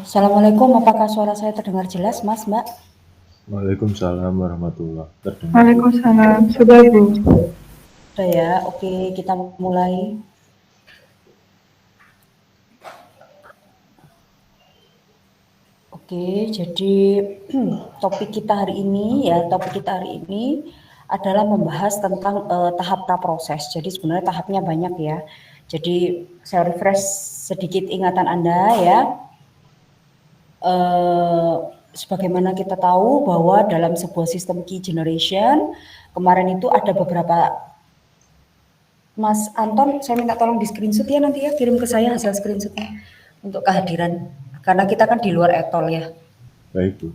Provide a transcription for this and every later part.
Assalamualaikum, apakah suara saya terdengar jelas, Mas, Mbak? Waalaikumsalam warahmatullahi terdengar. Waalaikumsalam. Sudah, Bu. Sudah ya, oke, kita mulai. Oke, jadi topik kita hari ini adalah membahas tentang tahap praproses. Jadi sebenarnya tahapnya banyak ya. Jadi saya refresh sedikit ingatan Anda ya. Sebagaimana kita tahu bahwa dalam sebuah sistem key generation kemarin itu ada beberapa. Mas Anton, saya minta tolong di screenshot ya nanti ya, kirim ke saya hasil screenshotnya untuk kehadiran, karena kita kan di luar etol ya. Baik, Bu.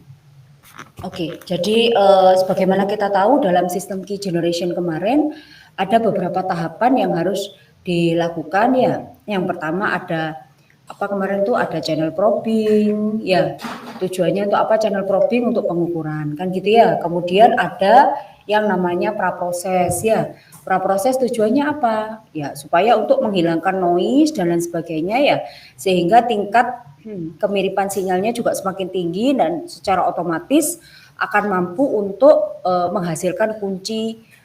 Oke, jadi sebagaimana kita tahu dalam sistem key generation kemarin ada beberapa tahapan yang harus dilakukan ya. Yang pertama ada apa kemarin itu ada channel probing ya. Tujuannya untuk apa channel probing? Untuk pengukuran kan gitu ya. Kemudian ada yang namanya praproses ya. Praproses tujuannya apa? Ya supaya untuk menghilangkan noise dan lain sebagainya ya, sehingga tingkat kemiripan sinyalnya juga semakin tinggi dan secara otomatis akan mampu untuk menghasilkan kunci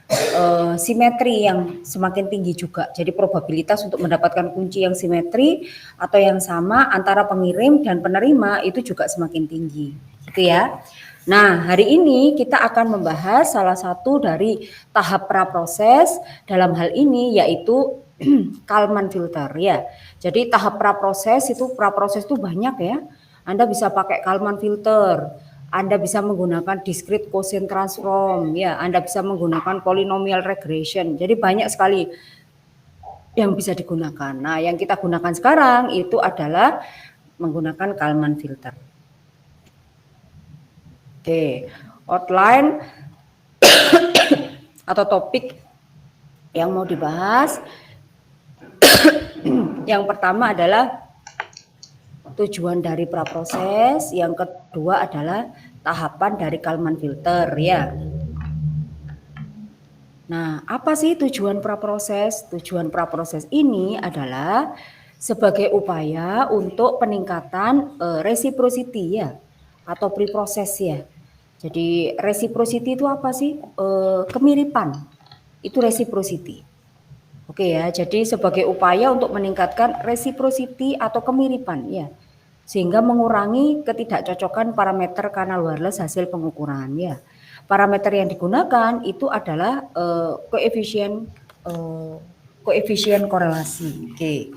simetri yang semakin tinggi juga. Jadi probabilitas untuk mendapatkan kunci yang simetri atau yang sama antara pengirim dan penerima itu juga semakin tinggi, gitu ya. Nah, hari ini kita akan membahas salah satu dari tahap praproses dalam hal ini yaitu Kalman filter ya. Jadi tahap praproses itu banyak ya. Anda bisa pakai Kalman filter, Anda bisa menggunakan discrete quotient transform ya, Anda bisa menggunakan polynomial regression. Jadi banyak sekali yang bisa digunakan. Nah, yang kita gunakan sekarang itu adalah menggunakan Kalman filter. Oke, outline atau topik yang mau dibahas. Yang pertama adalah tujuan dari praproses, yang kedua adalah tahapan dari Kalman filter ya. Nah, apa sih tujuan praproses? Tujuan praproses ini adalah sebagai upaya untuk peningkatan reciprocity ya atau preproses ya. Jadi reciprocity itu apa sih? Kemiripan. Itu reciprocity. Oke ya, jadi sebagai upaya untuk meningkatkan reciprocity atau kemiripan ya, sehingga mengurangi ketidakcocokan parameter kanal wireless hasil pengukuran ya. Parameter yang digunakan itu adalah koefisien korelasi. Oke.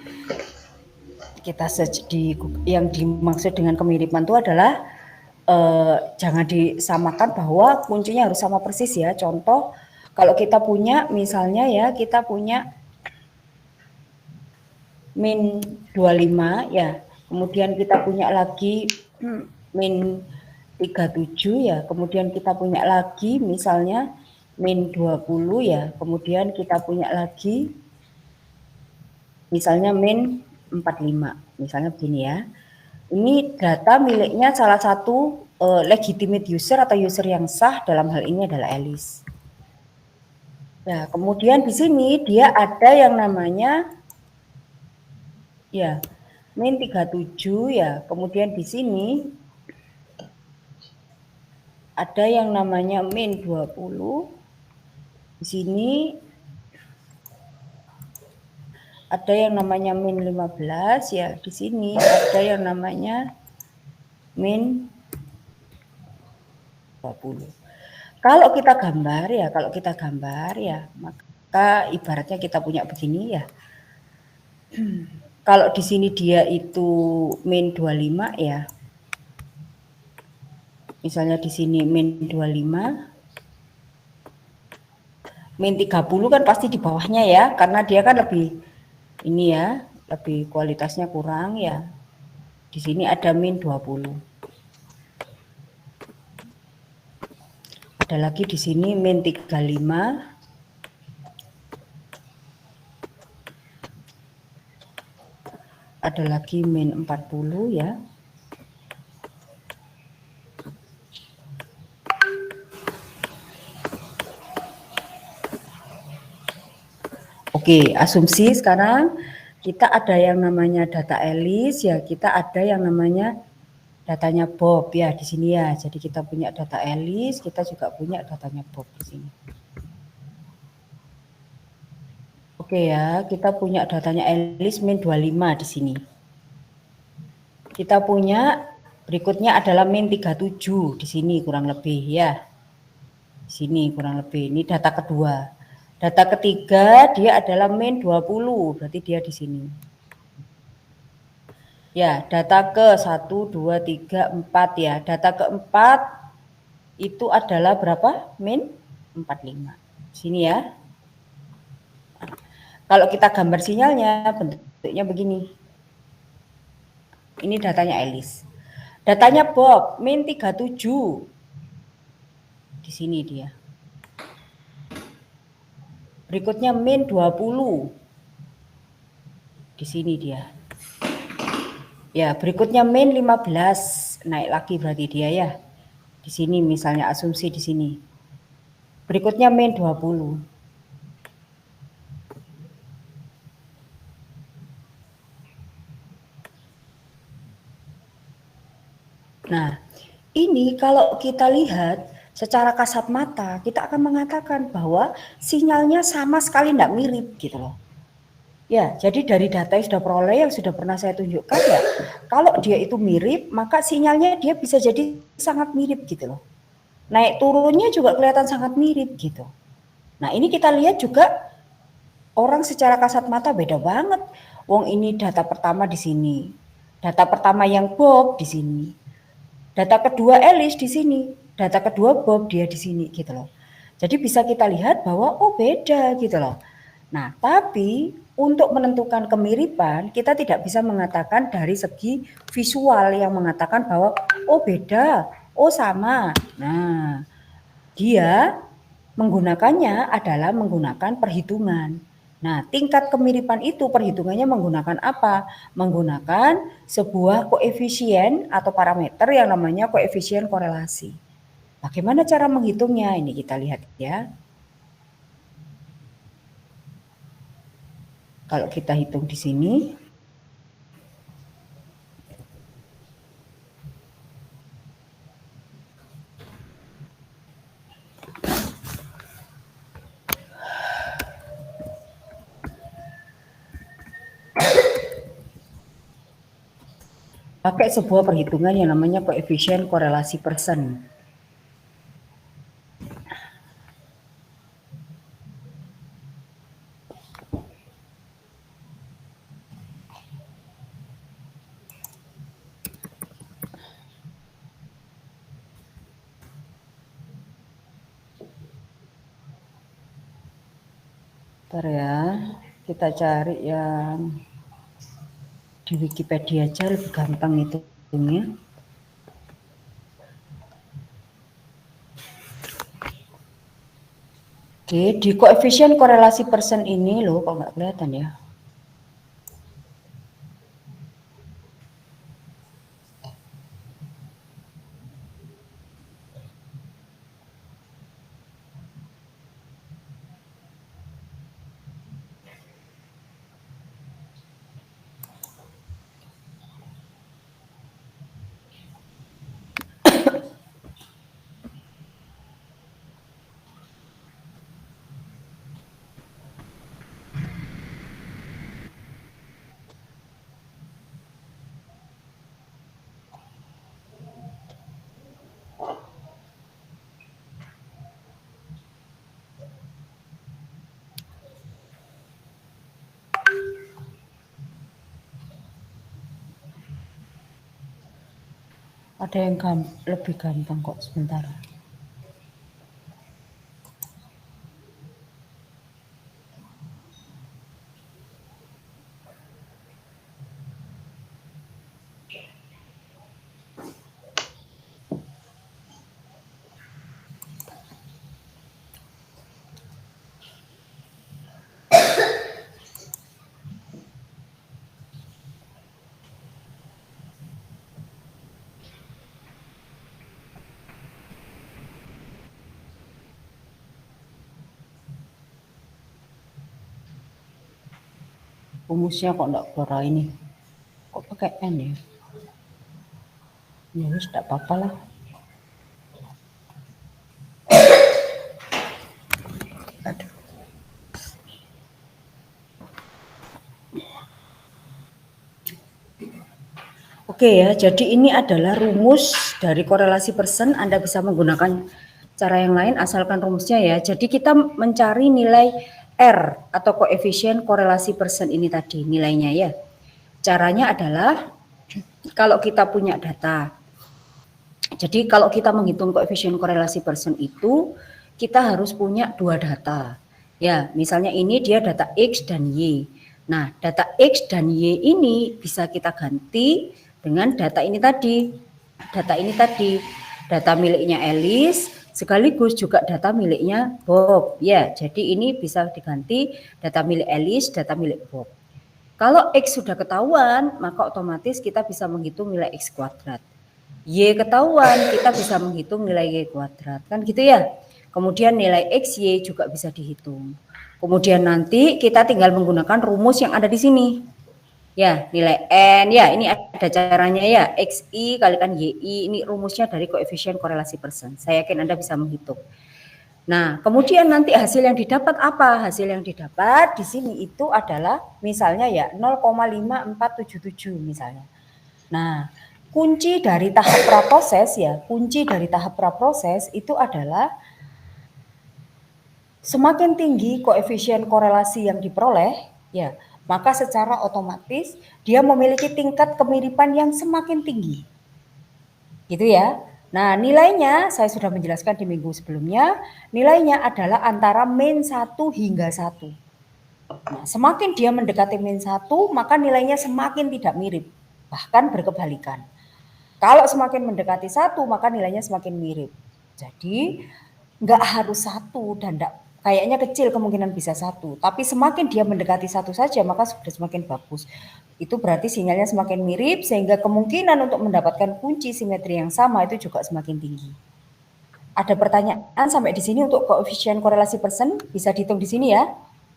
Kita yang dimaksud dengan kemiripan itu adalah jangan disamakan bahwa kuncinya harus sama persis ya. Contoh kalau kita punya misalnya ya, kita punya min 25 ya, kemudian kita punya lagi min 37 ya, kemudian kita punya lagi misalnya min 20 ya, kemudian kita punya lagi misalnya min 45, misalnya begini ya. Ini data miliknya salah satu legitimate user atau user yang sah, dalam hal ini adalah Alice. Nah, kemudian di sini dia ada yang namanya ya min 37 ya, kemudian di sini ada yang namanya min 20, di sini ada yang namanya min 15 ya, di sini ada yang namanya min 20. Kalau kita gambar ya, maka ibaratnya kita punya begini ya. Kalau di sini dia itu min 25 ya. Misalnya di sini min 25. Min 30 kan pasti di bawahnya ya, karena dia kan lebih ini ya, lebih kualitasnya kurang ya. Di sini ada min 20. Ada lagi di sini min 35. Ada lagi min 40 ya. Oke, asumsi sekarang kita ada yang namanya data Alice ya, kita ada yang namanya datanya Bob ya di sini ya. Jadi kita punya data Alice, kita juga punya datanya Bob di sini. Oke ya, kita punya datanya Alice min 25 di sini. Kita punya berikutnya adalah min 37 di sini kurang lebih ya. Di sini kurang lebih. Ini data kedua. Data ketiga dia adalah min 20, berarti dia di sini. Ya, data ke 1, 2, 3, 4 ya. Data keempat itu adalah berapa? Min 45. Sini ya. Kalau kita gambar sinyalnya bentuknya begini. Ini datanya Alice. Datanya Bob, min 37. Di sini dia. Berikutnya min 20. Di sini dia. Ya, berikutnya min 15. Naik lagi berarti dia ya. Di sini misalnya asumsi di sini. Berikutnya min 20. Nah, ini kalau kita lihat secara kasat mata, kita akan mengatakan bahwa sinyalnya sama sekali tidak mirip gitu loh. Ya, jadi dari data yang sudah peroleh yang sudah pernah saya tunjukkan ya, kalau dia itu mirip, maka sinyalnya dia bisa jadi sangat mirip gitu loh. Naik turunnya juga kelihatan sangat mirip gitu. Nah, ini kita lihat juga orang secara kasat mata beda banget. Wong ini data pertama di sini. Data pertama yang Bob di sini. Data kedua Alice di sini, data kedua Bob dia di sini gitu loh. Jadi bisa kita lihat bahwa oh beda gitu loh. Nah, tapi untuk menentukan kemiripan kita tidak bisa mengatakan dari segi visual yang mengatakan bahwa oh beda, oh sama. Nah, dia menggunakannya adalah menggunakan perhitungan. Nah, tingkat kemiripan itu perhitungannya menggunakan apa? Menggunakan sebuah koefisien atau parameter yang namanya koefisien korelasi. Bagaimana cara menghitungnya? Ini kita lihat ya. Kalau kita hitung di sini, pakai sebuah perhitungan yang namanya koefisien korelasi persen. Bentar ya, kita cari yang di Wikipedia aja lebih gampang hitungnya. Oke, di koefisien korelasi persen ini loh, kok nggak kelihatan ya? Ada yang lebih gampang kok sebentar. Rumusnya kok enggak keluar ini? Kok pakai N ya? Ya wis tak apa-apa lah. Aduh. Oke ya, jadi ini adalah rumus dari korelasi persen. Anda bisa menggunakan cara yang lain asalkan rumusnya ya. Jadi kita mencari nilai R atau koefisien korelasi persen ini tadi nilainya ya. Caranya adalah kalau kita punya data. Jadi kalau kita menghitung koefisien korelasi persen itu kita harus punya dua data. Ya, misalnya ini dia data X dan Y. Nah, data X dan Y ini bisa kita ganti dengan data ini tadi. Data miliknya Alice sekaligus juga data miliknya Bob. Ya, jadi ini bisa diganti data milik Alice, data milik Bob. Kalau X sudah ketahuan, maka otomatis kita bisa menghitung nilai X kuadrat. Y ketahuan, kita bisa menghitung nilai Y kuadrat. Kan gitu ya. Kemudian nilai X, Y juga bisa dihitung. Kemudian nanti kita tinggal menggunakan rumus yang ada di sini. Ya, nilai N, ya ini ada caranya ya. XI kalikan YI, ini rumusnya dari koefisien korelasi persen. Saya yakin Anda bisa menghitung. Nah, kemudian nanti hasil yang didapat apa? Hasil yang didapat di sini itu adalah misalnya ya 0,5477 misalnya. Nah, kunci dari tahap praproses ya, kunci dari tahap praproses itu adalah semakin tinggi koefisien korelasi yang diperoleh, ya, maka secara otomatis dia memiliki tingkat kemiripan yang semakin tinggi. Gitu ya. Nah, nilainya saya sudah menjelaskan di minggu sebelumnya, nilainya adalah antara min 1 hingga 1. Nah, semakin dia mendekati min 1, maka nilainya semakin tidak mirip, bahkan berkebalikan. Kalau semakin mendekati 1, maka nilainya semakin mirip. Jadi nggak harus 1 dan kayaknya kecil kemungkinan bisa 1. Tapi semakin dia mendekati 1 saja, maka sudah semakin bagus. Itu berarti sinyalnya semakin mirip, sehingga kemungkinan untuk mendapatkan kunci simetri yang sama itu juga semakin tinggi. Ada pertanyaan sampai di sini untuk koefisien korelasi persen? Bisa dihitung di sini ya.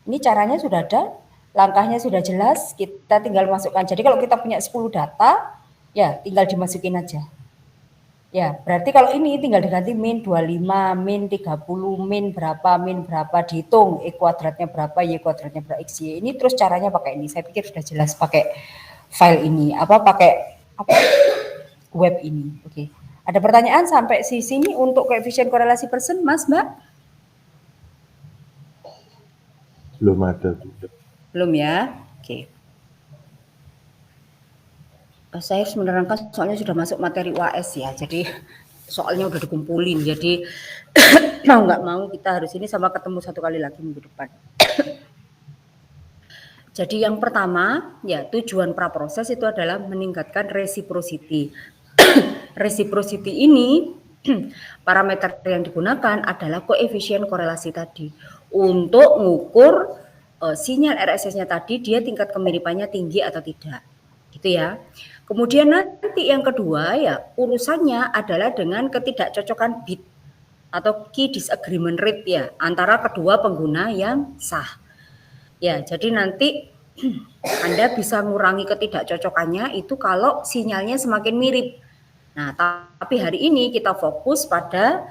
Ini caranya sudah ada, langkahnya sudah jelas, kita tinggal masukkan. Jadi kalau kita punya 10 data, ya tinggal dimasukin aja. Ya, berarti kalau ini tinggal diganti min 25, min 30, min berapa, dihitung E kuadratnya berapa, Y kuadratnya berapa, X, Y. Ini terus caranya pakai ini. Saya pikir sudah jelas pakai file ini, pakai web ini. Oke. Ada pertanyaan sampai sini untuk koefisien korelasi persen, Mas, Mbak? Belum ada. Belum ya? Oke. Saya harus menerangkan soalnya sudah masuk materi UAS ya, jadi soalnya udah dikumpulin, jadi mau nggak mau kita harus ini sama ketemu satu kali lagi minggu depan. Jadi yang pertama ya tujuan praproses itu adalah meningkatkan reciprocity. Reciprocity ini parameter yang digunakan adalah koefisien korelasi tadi untuk mengukur sinyal RSS-nya tadi dia tingkat kemiripannya tinggi atau tidak, gitu ya. Kemudian nanti yang kedua ya urusannya adalah dengan ketidakcocokan bit atau key disagreement rate ya antara kedua pengguna yang sah. Ya, jadi nanti Anda bisa mengurangi ketidakcocokannya itu kalau sinyalnya semakin mirip. Nah, tapi hari ini kita fokus pada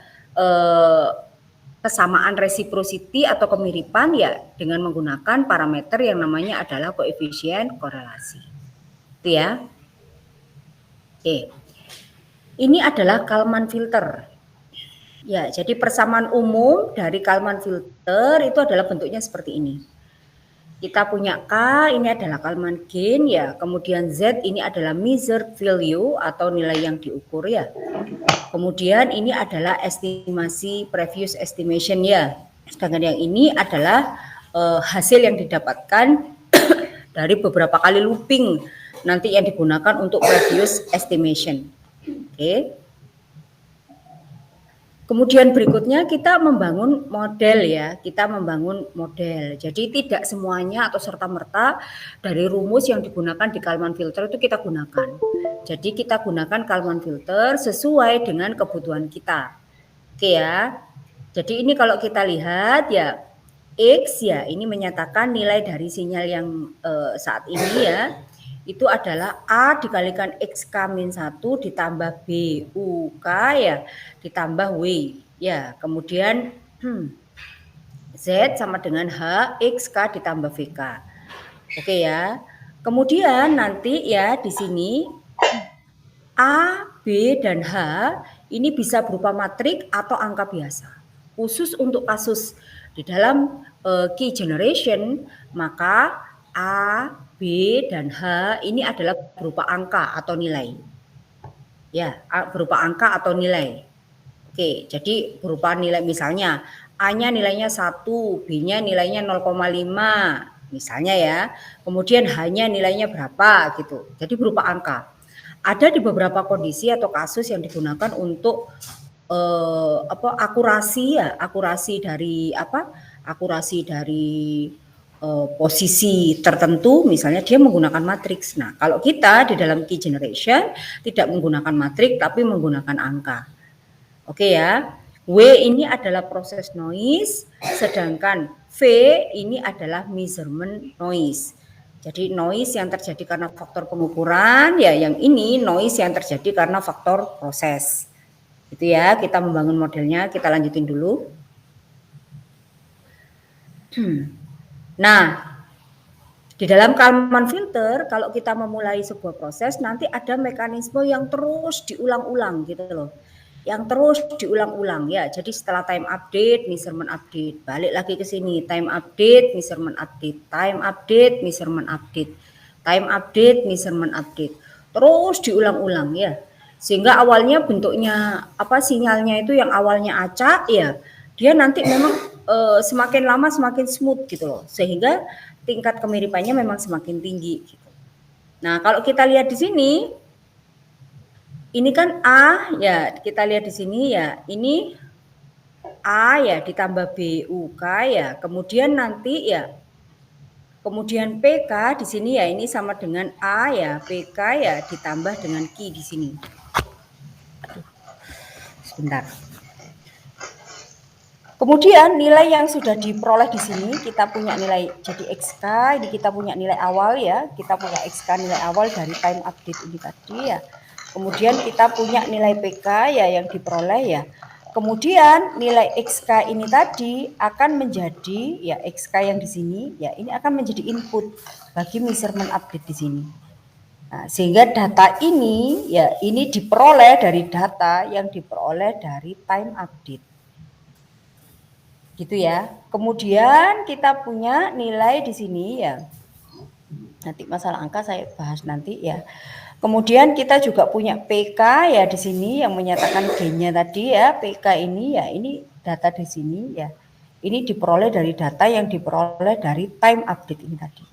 kesamaan reciprocity atau kemiripan ya dengan menggunakan parameter yang namanya adalah koefisien korelasi. Itu ya. Oke, ini adalah Kalman filter. Ya, jadi persamaan umum dari Kalman filter itu adalah bentuknya seperti ini. Kita punya K, ini adalah Kalman gain ya, kemudian Z ini adalah measured value atau nilai yang diukur ya. Kemudian ini adalah estimasi previous estimation ya. Sedangkan yang ini adalah hasil yang didapatkan dari beberapa kali looping nanti yang digunakan untuk previous estimation. Oke. Kemudian berikutnya kita membangun model ya, kita membangun model. Jadi tidak semuanya atau serta-merta dari rumus yang digunakan di Kalman filter itu kita gunakan. Jadi kita gunakan Kalman filter sesuai dengan kebutuhan kita. Oke ya. Jadi ini kalau kita lihat ya X ya ini menyatakan nilai dari sinyal yang saat ini ya. itu adalah A dikalikan XK min 1 ditambah B UK ya ditambah W ya. Kemudian Z sama dengan H XK ditambah VK. Oke ya. Kemudian nanti ya di sini A, B, dan H ini bisa berupa matrik atau angka biasa. Khusus untuk kasus di dalam key generation, maka A, B, dan H ini adalah berupa angka atau nilai. Ya, berupa angka atau nilai. Oke, jadi berupa nilai misalnya A-nya nilainya 1, B-nya nilainya 0,5 misalnya ya. Kemudian H-nya nilainya berapa gitu. Jadi berupa angka. Ada di beberapa kondisi atau kasus yang digunakan untuk akurasi dari posisi tertentu, misalnya dia menggunakan matriks. Nah, kalau kita di dalam key generation tidak menggunakan matrik tapi menggunakan angka. Oke ya. W ini adalah proses noise, sedangkan V ini adalah measurement noise. Jadi noise yang terjadi karena faktor pengukuran, ya yang ini noise yang terjadi karena faktor proses. Itu ya, kita membangun modelnya, kita lanjutin dulu. Nah, di dalam Kalman filter, kalau kita memulai sebuah proses, nanti ada mekanisme yang terus diulang-ulang gitu loh. Yang terus diulang-ulang ya. Jadi setelah time update, measurement update, balik lagi ke sini, time update, measurement update, time update, measurement update, time update, measurement update. Terus diulang-ulang ya. Sehingga awalnya bentuknya sinyalnya itu yang awalnya acak ya, dia nanti memang semakin lama semakin smooth gitu loh. Sehingga tingkat kemiripannya memang semakin tinggi gitu. Nah, kalau kita lihat di sini ini kan A ya, kita lihat di sini ya, ini A ya ditambah B UK ya. Kemudian nanti ya, kemudian PK di sini ya, ini sama dengan A ya, PK ya ditambah dengan Q di sini. Sebentar. Kemudian nilai yang sudah diperoleh di sini, kita punya nilai jadi XK, ini kita punya nilai awal ya, kita punya XK nilai awal dari time update ini tadi ya. Kemudian kita punya nilai PK ya yang diperoleh ya. Kemudian nilai XK ini tadi akan menjadi ya XK yang di sini ya, ini akan menjadi input bagi measurement update di sini. Nah, sehingga data ini ya ini diperoleh dari data yang diperoleh dari time update. Gitu ya. Kemudian kita punya nilai di sini ya. Nanti masalah angka saya bahas nanti ya. Kemudian kita juga punya PK ya di sini yang menyatakan G-nya tadi ya. PK ini ya, ini data di sini ya. Ini diperoleh dari data yang diperoleh dari time update ini tadi.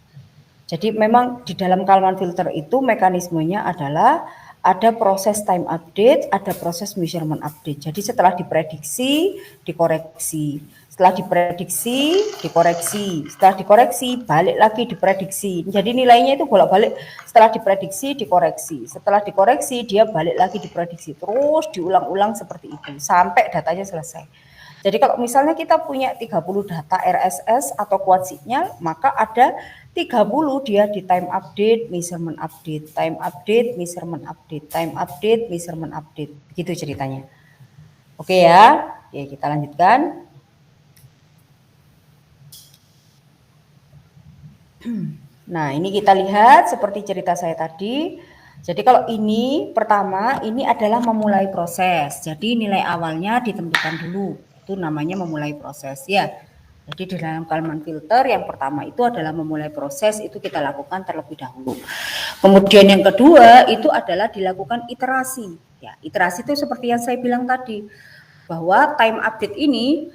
Jadi memang di dalam Kalman filter itu mekanismenya adalah ada proses time update, ada proses measurement update. Jadi setelah diprediksi, dikoreksi. Setelah diprediksi, dikoreksi. Setelah dikoreksi, balik lagi diprediksi. Jadi nilainya itu bolak-balik. Setelah diprediksi, dikoreksi. Setelah dikoreksi, dia balik lagi diprediksi. Terus diulang-ulang seperti itu sampai datanya selesai. Jadi kalau misalnya kita punya 30 data RSS atau quad signal, maka ada 30 dia di time update, measurement update, time update, measurement update, time update, measurement update. Begitu ceritanya. Oke ya. Oke, kita lanjutkan. Nah, ini kita lihat seperti cerita saya tadi. Jadi kalau ini pertama, ini adalah memulai proses. Jadi nilai awalnya ditentukan dulu. Itu namanya memulai proses ya. Jadi di dalam Kalman filter yang pertama itu adalah memulai proses, itu kita lakukan terlebih dahulu. Kemudian yang kedua itu adalah dilakukan iterasi. Ya, iterasi itu seperti yang saya bilang tadi, bahwa time update ini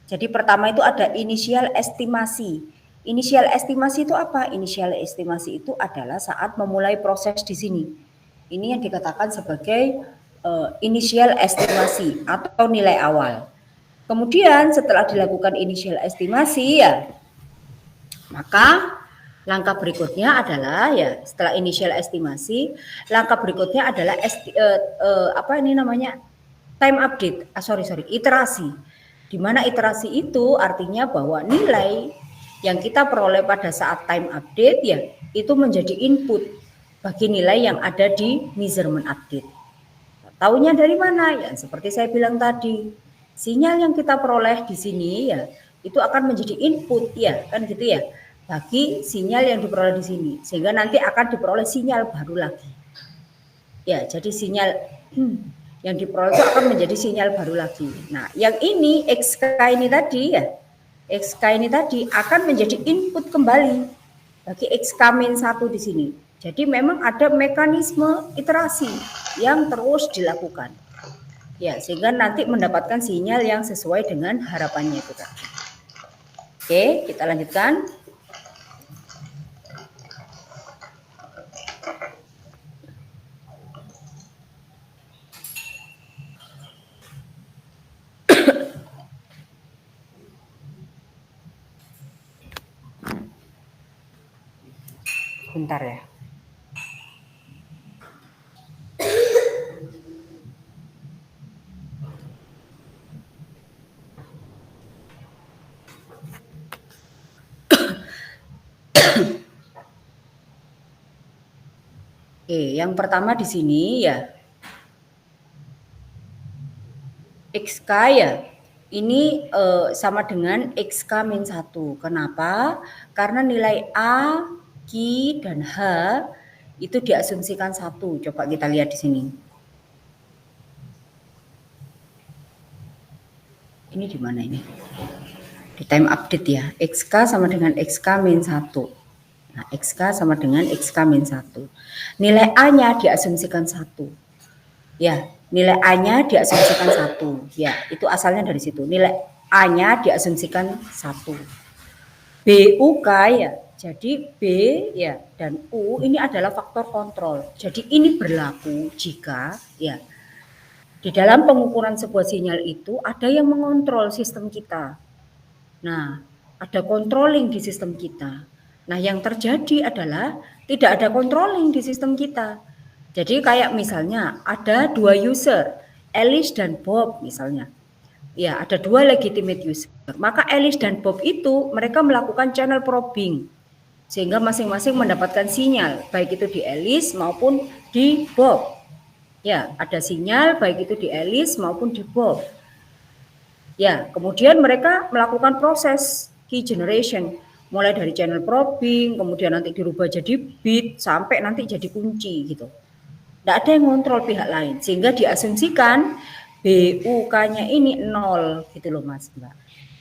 jadi pertama itu ada initial estimasi. Initial estimasi itu apa? Initial estimasi itu adalah saat memulai proses di sini. Ini yang dikatakan sebagai initial estimasi atau nilai awal. Kemudian setelah dilakukan initial estimasi ya, maka langkah berikutnya adalah ya setelah initial estimasi, langkah berikutnya adalah time update. Iterasi. Di mana iterasi itu artinya bahwa nilai Yang kita peroleh pada saat time update ya itu menjadi input bagi nilai yang ada di measurement update. Taunya dari mana? Ya seperti saya bilang tadi, sinyal yang kita peroleh di sini ya itu akan menjadi input ya kan gitu ya bagi sinyal yang diperoleh di sini, sehingga nanti akan diperoleh sinyal baru lagi. Ya, jadi sinyal yang diperoleh itu akan menjadi sinyal baru lagi. Nah, yang ini XK ini tadi ya, XK ini tadi akan menjadi input kembali bagi XK-1 di sini. Jadi memang ada mekanisme iterasi yang terus dilakukan. Ya, sehingga nanti mendapatkan sinyal yang sesuai dengan harapannya itu tadi. Oke, kita lanjutkan. Bentar ya. Yang pertama di sini ya XK ya. Ini sama dengan XK-1. Kenapa? Karena nilai A, Q, dan H itu diasumsikan 1. Coba kita lihat di sini. Ini di mana ini? Di time update ya. XK sama dengan XK-1. Nah, XK sama dengan XK-1. Nilai A-nya diasumsikan 1. Ya, nilai A-nya diasumsikan 1. Ya, itu asalnya dari situ. Nilai A-nya diasumsikan 1. BUK ya. Jadi B ya dan U ini adalah faktor kontrol. Jadi ini berlaku jika ya di dalam pengukuran sebuah sinyal itu ada yang mengontrol sistem kita. Nah, ada controlling di sistem kita. Nah, yang terjadi adalah tidak ada controlling di sistem kita. Jadi kayak misalnya ada 2 user, Alice dan Bob misalnya. Ya, ada 2 legitimate user. Maka Alice dan Bob itu mereka melakukan channel probing. Sehingga masing-masing mendapatkan sinyal, baik itu di Alice maupun di Bob. Ya, ada sinyal baik itu di Alice maupun di Bob. Ya, kemudian mereka melakukan proses key generation, mulai dari channel probing, kemudian nanti dirubah jadi bit, sampai nanti jadi kunci gitu. Tidak ada yang ngontrol pihak lain, sehingga diasumsikan BUK-nya ini 0 gitu loh Mas Mbak.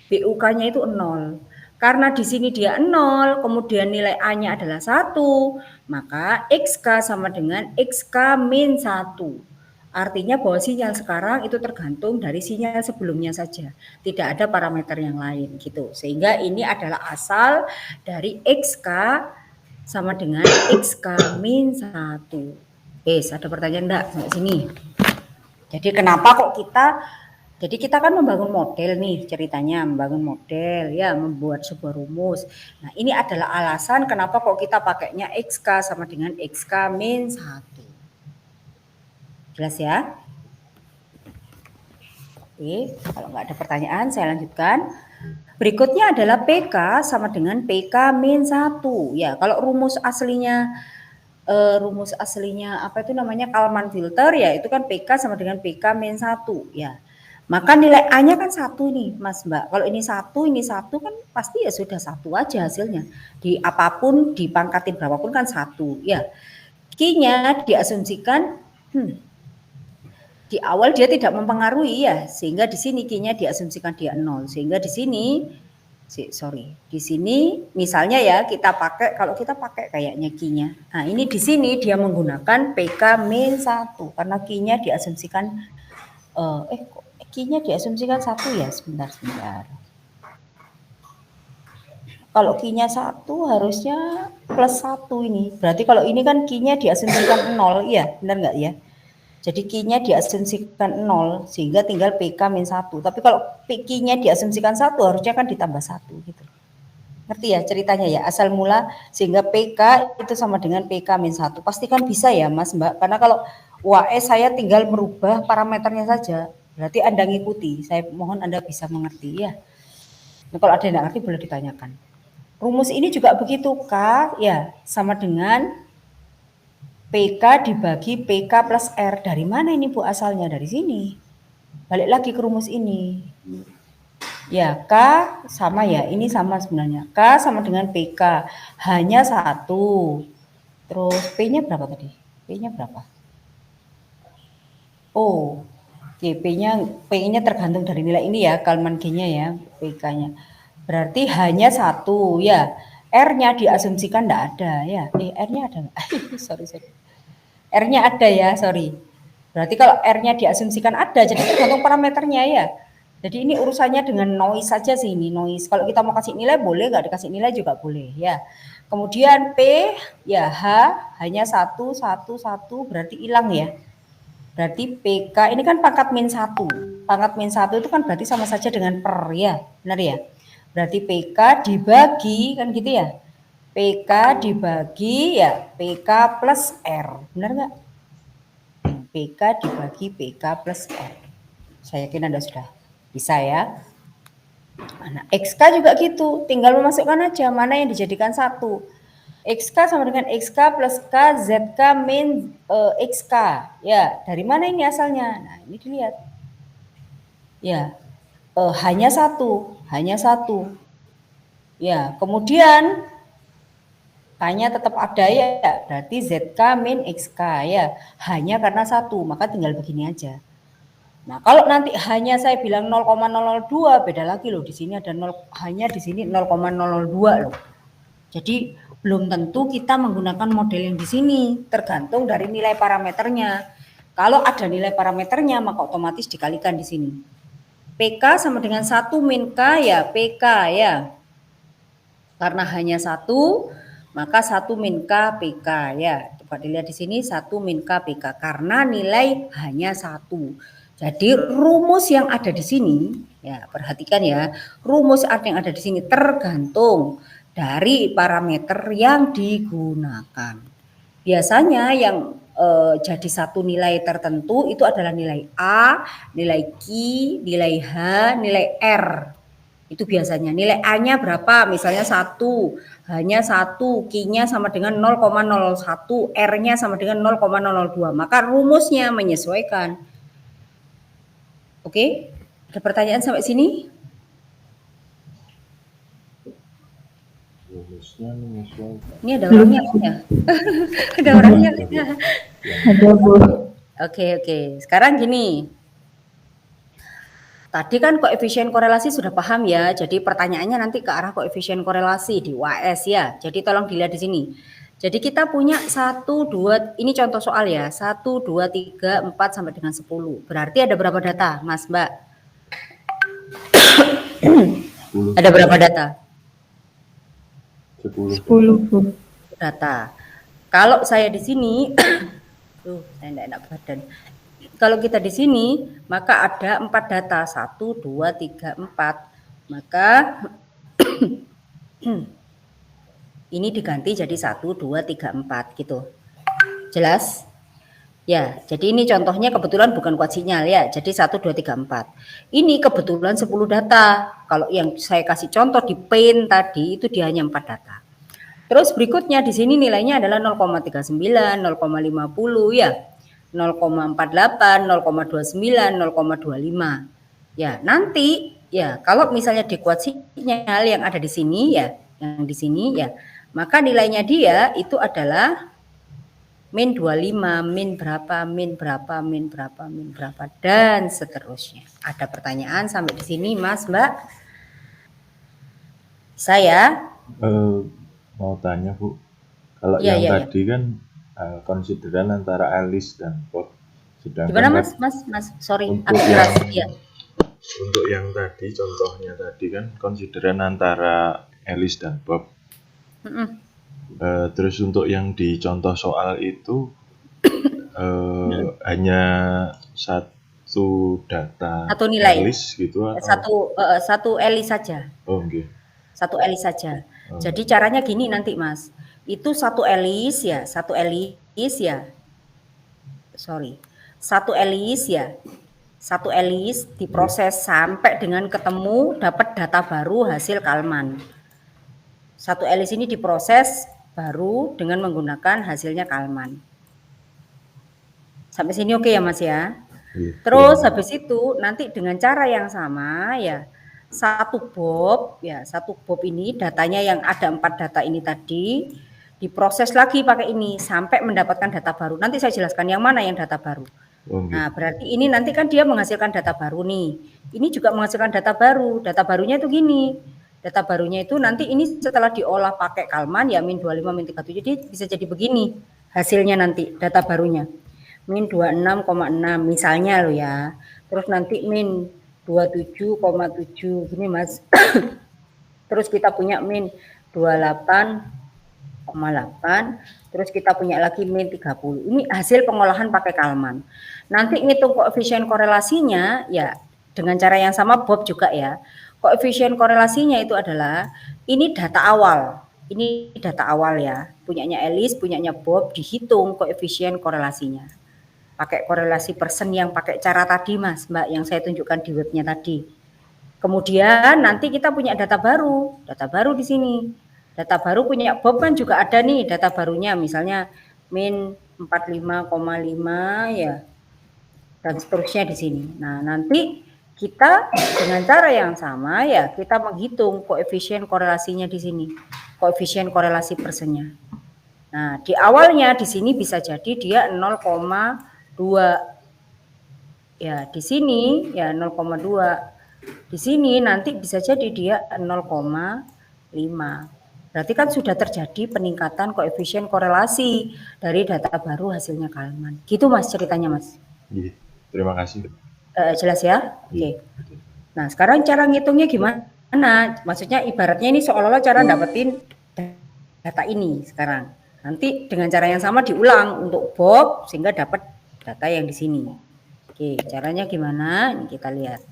BUK-nya itu 0. Karena di sini dia 0, kemudian nilai A-nya adalah 1, maka XK sama dengan XK-1. Artinya bahwa sinyal sekarang itu tergantung dari sinyal sebelumnya saja. Tidak ada parameter yang lain gitu. Sehingga ini adalah asal dari XK sama dengan XK-1. Ada pertanyaan enggak sampai sini? Jadi kenapa kok kita kan membangun model nih ceritanya, membangun model ya, membuat sebuah rumus. Nah, ini adalah alasan kenapa kok kita pakainya XK sama dengan XK-1. Jelas ya? Oke, kalau nggak ada pertanyaan saya lanjutkan. Berikutnya adalah PK sama dengan PK-1. Ya, kalau rumus aslinya apa itu namanya Kalman filter ya, itu kan PK sama dengan PK-1 ya. Maka nilai A-nya kan 1 nih Mas Mbak. Kalau ini 1 kan pasti ya sudah 1 aja hasilnya. Di apapun, dipangkatin berapapun kan 1 ya. Q-nya diasumsikan di awal dia tidak mempengaruhi ya, sehingga di sini Q-nya diasumsikan dia 0. Sehingga di sini di sini misalnya ya kalau kita pakai kayaknya Q-nya. Nah, ini di sini dia menggunakan PK-1 karena Q-nya diasumsikan Q-nya diasumsikan 1 ya, sebentar. Kalau Q-nya 1 harusnya plus 1 ini. Berarti kalau ini kan Q-nya diasumsikan 0, iya, benar enggak ya? Jadi Q-nya diasumsikan 0 sehingga tinggal PK-1. Tapi kalau Q-nya diasumsikan 1 harusnya kan ditambah 1 gitu. Ngerti ya ceritanya ya, asal mula sehingga PK itu sama dengan PK-1. Pastikan bisa ya Mas Mbak, karena kalau UAS saya tinggal merubah parameternya saja. Berarti Anda ngikuti, saya mohon Anda bisa mengerti ya. Nah, kalau ada yang tidak ngerti boleh ditanyakan. Rumus ini juga begitu, K ya sama dengan PK dibagi PK plus R. Dari mana ini Bu asalnya? Dari sini. Balik lagi ke rumus ini. Ya, K sama ya, ini sama sebenarnya. K sama dengan PK, hanya 1. Terus P-nya berapa tadi? P-nya berapa? Oh, oke, P-nya tergantung dari nilai ini ya, Kalman G-nya ya, PK-nya. Berarti hanya 1 ya. R-nya diasumsikan enggak ada ya. R-nya ada enggak? sorry. R-nya ada ya, sorry. Berarti kalau R-nya diasumsikan ada, jadi tergantung parameternya ya. Jadi ini urusannya dengan noise saja sih ini, noise. Kalau kita mau kasih nilai boleh, nggak dikasih nilai juga boleh ya. Kemudian P, ya H, hanya 1, berarti hilang ya. Berarti PK ini kan pangkat min 1. Pangkat min 1 itu kan berarti sama saja dengan per ya, benar ya. Berarti PK dibagi, kan gitu ya. PK dibagi ya PK plus R, benar nggak? PK dibagi PK plus R. Saya yakin Anda sudah bisa ya. Nah, XK juga gitu, tinggal memasukkan aja mana yang dijadikan 1. XK sama dengan XK plus K, ZK min XK. Ya, dari mana ini asalnya? Nah, ini dilihat. Ya, hanya 1. Ya, kemudian K-nya tetap ada ya, berarti ZK min XK ya, hanya karena 1, maka tinggal begini aja. Nah, kalau nanti hanya saya bilang 0,002, beda lagi loh. Di sini ada 0, hanya di sini 0,002 loh. Jadi belum tentu kita menggunakan model yang di sini, tergantung dari nilai parameternya. Kalau ada nilai parameternya, maka otomatis dikalikan di sini. PK sama dengan 1 min K ya, PK ya. Karena hanya 1, maka 1 min K PK ya. Coba dilihat di sini 1 min K PK karena nilai hanya 1. Jadi rumus yang ada di sini ya, perhatikan ya, rumus yang ada di sini tergantung dari parameter yang digunakan. Biasanya yang jadi satu nilai tertentu itu adalah nilai A, nilai Q, nilai H, nilai R. Itu biasanya nilai A-nya berapa, misalnya 1, hanya 1, Q-nya sama dengan 0,01, R-nya sama dengan 0,002, maka rumusnya menyesuaikan. Oke, ada pertanyaan sampai sini? Rumusnya menyesuaikan. Ini ada orangnya ya? Ada orangnya. Ada Bu. Oke, sekarang gini. Tadi kan koefisien korelasi sudah paham ya, jadi pertanyaannya nanti ke arah koefisien korelasi di UAS ya. Jadi tolong dilihat di sini. Jadi kita punya 1, 2, ini contoh soal ya, 1, 2, 3, 4 sampai dengan 10. Berarti ada berapa data, Mas, Mbak? 10. Ada berapa data? 10. 10 Bu. Data. Kalau saya di sini, saya enggak enak badan. Kalau kita di sini, maka ada 4 data, 1, 2, 3, 4. Maka ini diganti jadi 1, 2, 3, 4 gitu. Jelas? Ya, jadi ini contohnya kebetulan bukan kuat sinyal ya. Jadi 1, 2, 3, 4. Ini kebetulan 10 data. Kalau yang saya kasih contoh di paint tadi itu dia hanya 4 data. Terus berikutnya di sini nilainya adalah 0,39, 0,50 ya. 0,48, 0,29, 0,25. Ya, nanti ya kalau misalnya di kuat sinyal yang ada di sini ya, yang di sini ya, maka nilainya dia itu adalah min 25, min berapa, min berapa, min berapa, min berapa, dan seterusnya. Ada pertanyaan sampai di sini, Mas, Mbak? Saya Mau tanya Bu, kalau ya, yang ya, tadi kan konsideran antara Alice dan Bob. Sedangkan gimana Mas? Sorry, untuk keras yang, ya. Untuk yang tadi contohnya tadi kan konsideran antara Alice dan Bob. Terus untuk yang di contoh soal itu hanya satu data, satu nilai, Alice gitu atau? satu Alice saja. Oh, okay. Satu Alice saja. Jadi caranya gini nanti Mas, itu satu Alice ya, satu Alice diproses sampai dengan ketemu dapat data baru hasil Kalman. Satu Elis ini diproses baru dengan menggunakan hasilnya Kalman. Sampai sini oke ya Mas ya? Iya. Terus habis itu nanti dengan cara yang sama ya, satu bob ini datanya yang ada 4 data ini tadi diproses lagi pakai ini sampai mendapatkan data baru. Nanti saya jelaskan yang mana yang data baru. Oh, gitu. Nah, berarti ini nanti kan dia menghasilkan data baru nih. Ini juga menghasilkan data baru. Data barunya itu gini. Data barunya itu nanti ini setelah diolah pakai Kalman ya min 25 min 37. Jadi bisa jadi begini hasilnya nanti data barunya. Min 26,6 misalnya lo ya. Terus nanti min 27,7 gini Mas. Terus kita punya min 28,8, terus kita punya lagi min 30. Ini hasil pengolahan pakai Kalman. Nanti ngitung koefisien korelasinya ya dengan cara yang sama Bob juga ya. Koefisien korelasinya itu adalah ini data awal. Ini data awal ya. Punyanya Elis, punyanya Bob, dihitung koefisien korelasinya. Pakai korelasi persen yang pakai cara tadi Mas, Mbak, yang saya tunjukkan di webnya tadi. Kemudian nanti kita punya data baru di sini. Data baru punya Bob kan juga ada nih data barunya, misalnya min 45,5 ya, dan seterusnya di sini. Nah, nanti kita dengan cara yang sama ya, kita menghitung koefisien korelasinya di sini, koefisien korelasi persennya. Nah, di awalnya di sini bisa jadi dia 0,2. Ya, di sini ya 0,2. Di sini nanti bisa jadi dia 0,5. Berarti kan sudah terjadi peningkatan koefisien korelasi dari data baru hasilnya Kalman. Gitu Mas ceritanya Mas. Iya. Terima kasih. Jelas ya? Oke. Nah, sekarang cara ngitungnya gimana? Maksudnya ibaratnya ini seolah-olah cara dapetin data ini sekarang. Nanti dengan cara yang sama diulang untuk Bob sehingga dapat data yang di sini. Oke, caranya gimana? Ini kita lihat.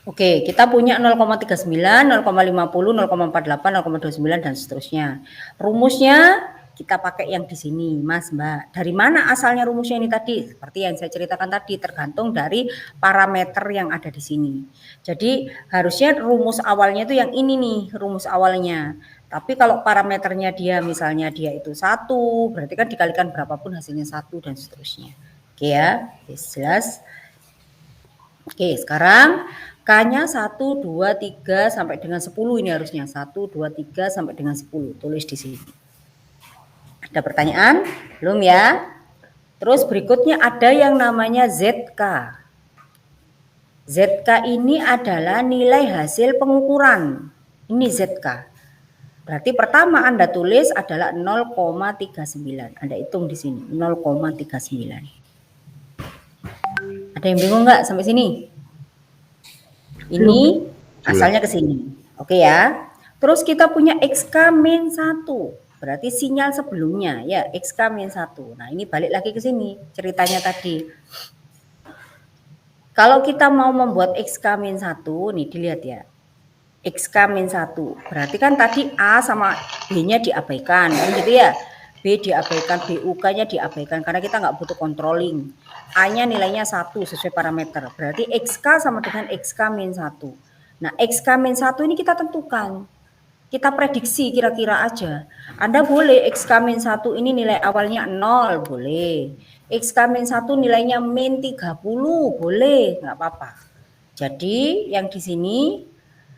Oke, kita punya 0,39, 0,50, 0,48, 0,29 dan seterusnya. Rumusnya kita pakai yang di sini, Mas, Mbak. Dari mana asalnya rumusnya ini tadi? Seperti yang saya ceritakan tadi, tergantung dari parameter yang ada di sini. Jadi harusnya rumus awalnya itu yang ini nih, rumus awalnya. Tapi kalau parameternya dia misalnya dia itu 1, berarti kan dikalikan berapapun hasilnya 1 dan seterusnya. Oke ya, jelas. Oke, sekarang K-nya 1, 2, 3 sampai dengan 10 ini harusnya 1, 2, 3 sampai dengan 10. Tulis di sini. Ada pertanyaan? Belum ya? Terus berikutnya ada yang namanya ZK. ZK ini adalah nilai hasil pengukuran. Ini ZK. Berarti pertama Anda tulis adalah 0,39. Anda hitung di sini 0,39. Ada yang bingung nggak sampai sini? Ini asalnya ke sini. Oke ya. Terus kita punya XK-1. Berarti sinyal sebelumnya ya XK-1. Nah, ini balik lagi ke sini ceritanya tadi. Kalau kita mau membuat XK-1 nih dilihat ya. XK-1. Berarti kan tadi A sama B-nya diabaikan kan gitu ya. B diabaikan, BUK-nya diabaikan karena kita nggak butuh controlling. A-nya nilainya 1 sesuai parameter. Berarti XK sama dengan XK-1. Nah, XK-1 ini kita tentukan. Kita prediksi kira-kira aja. Anda boleh XK-1 ini nilai awalnya 0, boleh. XK-1 nilainya min 30, boleh, nggak apa-apa. Jadi yang di sini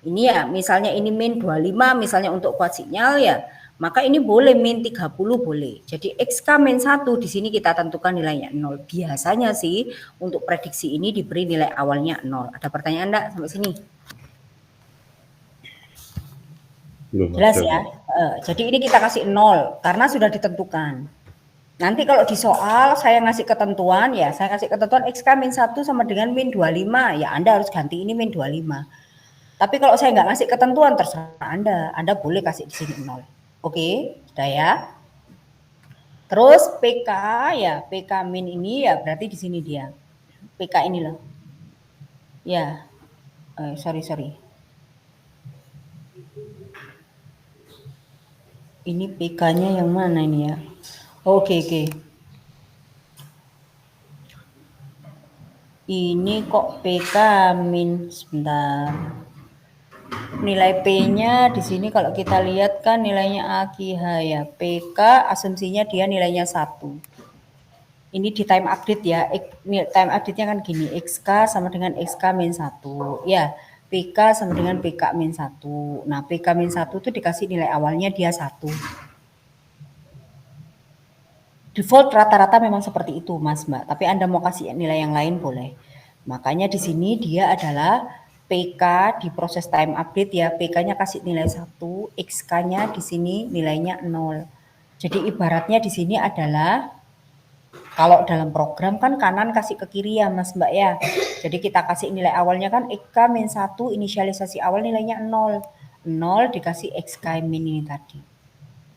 ini ya, misalnya ini min 25 misalnya untuk kuat sinyal ya. Maka ini boleh min 30 boleh. Jadi XK-1 di sini kita tentukan nilainya 0. Biasanya sih untuk prediksi ini diberi nilai awalnya 0. Ada pertanyaan enggak sampai sini? Belum. Jelas ya? Jadi ini kita kasih 0 karena sudah ditentukan. Nanti kalau di soal saya ngasih ketentuan ya, saya kasih ketentuan XK-1 sama dengan min 25. Ya Anda harus ganti ini min 25. Tapi kalau saya nggak ngasih ketentuan terserah Anda boleh kasih di sini 0. Oke, sudah ya. Terus PK ya, PK min ini ya berarti di sini dia. PK ini loh. Ya, sorry. Ini PK-nya yang mana ini ya? Oke. Ini kok PK min sebentar. nilai P-nya di sini kalau kita lihat kan nilainya AQH ya. PK asumsinya dia nilainya 1. Ini di time update ya. Time update-nya kan gini, XK sama dengan XK min 1. Ya, PK sama dengan PK min 1. Nah, PK min 1 itu dikasih nilai awalnya dia 1. Default rata-rata memang seperti itu, Mas Mbak. Tapi Anda mau kasih nilai yang lain boleh. Makanya di sini dia adalah PK di proses time update ya. PK-nya kasih nilai 1, XK-nya di sini nilainya 0. Jadi ibaratnya di sini adalah kalau dalam program kan kanan kasih ke kiri ya Mas Mbak ya. Jadi kita kasih nilai awalnya kan XK min 1, inisialisasi awal nilainya 0. 0 dikasih XK min ini tadi.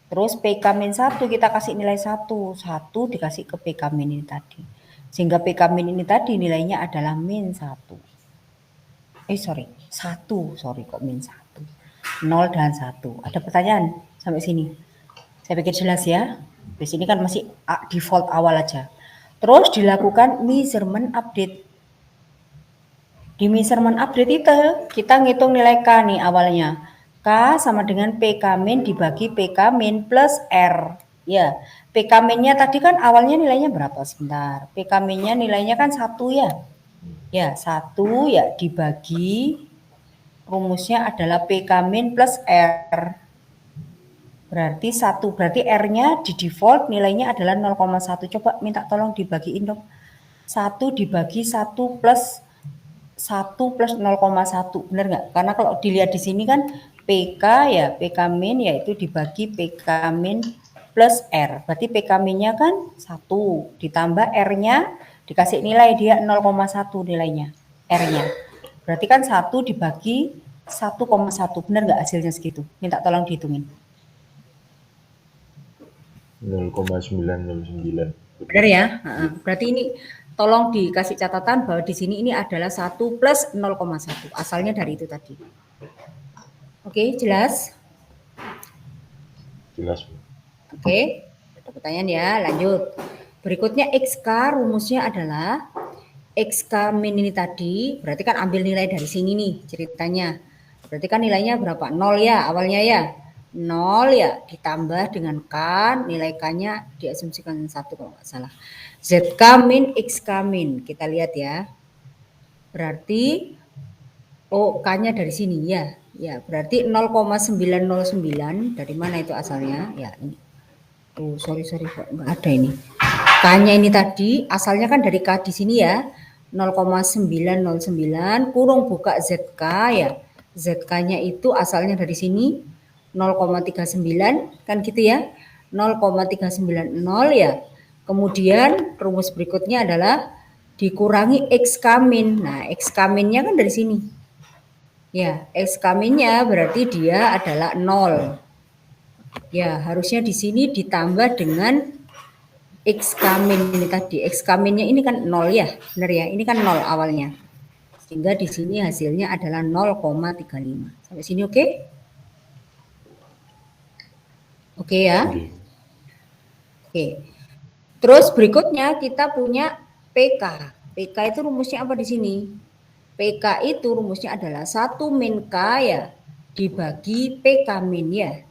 Terus PK min 1 kita kasih nilai 1. 1 dikasih ke PK min ini tadi. Sehingga PK min ini tadi nilainya adalah min 1. 1 kok min 1. 0 dan 1. Ada pertanyaan sampai sini? Saya pikir jelas ya. Di sini kan masih default awal aja. Terus dilakukan measurement update. Di measurement update itu kita ngitung nilai K nih awalnya. K sama dengan PK min dibagi PK min plus R. Ya, PK min-nya tadi kan awalnya nilainya berapa? Sebentar. PK min-nya nilainya kan 1 ya. Ya, 1 ya dibagi rumusnya adalah PK min plus R. Berarti 1, berarti R-nya di default nilainya adalah 0,1. Coba minta tolong dibagiin dong. 1 dibagi 1 plus 0,1. Benar nggak? Karena kalau dilihat di sini kan PK ya, PK min yaitu dibagi PK min plus R. Berarti PK min-nya kan 1. Ditambah R-nya dikasih nilai dia 0,1 nilainya. R-nya. Berarti kan 1 dibagi 1,1. Benar nggak hasilnya segitu? Minta tolong dihitungin. 0,909. Benar ya? Berarti ini tolong dikasih catatan bahwa di sini ini adalah 1 plus 0,1. Asalnya dari itu tadi. Oke, jelas? Jelas, Bu. Oke, ada pertanyaan ya, lanjut. Berikutnya XK rumusnya adalah XK min ini tadi, berarti kan ambil nilai dari sini nih ceritanya. Berarti kan nilainya berapa? 0 ya awalnya ya. 0 ya ditambah dengan K, nilai K-nya diasumsikan 1 kalau nggak salah. ZK min XK min, kita lihat ya. Berarti K-nya dari sini ya. Ya, berarti 0,909 dari mana itu asalnya? Ya, ini. Sorry kok nggak ada ini. K-nya ini tadi asalnya kan dari K di sini ya. 0,909 kurung buka ZK ya. ZK-nya itu asalnya dari sini 0,39 kan gitu ya. 0,390 ya. Kemudian rumus berikutnya adalah dikurangi XK min. Nah, XK min-nya kan dari sini. Ya, XK min-nya berarti dia adalah 0. Ya, harusnya di sini ditambah dengan XK min ini tadi. XK min-nya ini kan 0 ya. Benar ya? Ini kan 0 awalnya. Sehingga di sini hasilnya adalah 0,35. Sampai sini oke? Oke ya? Oke. Terus berikutnya kita punya PK. PK itu rumusnya apa di sini? PK itu rumusnya adalah 1 min K ya dibagi PK min ya.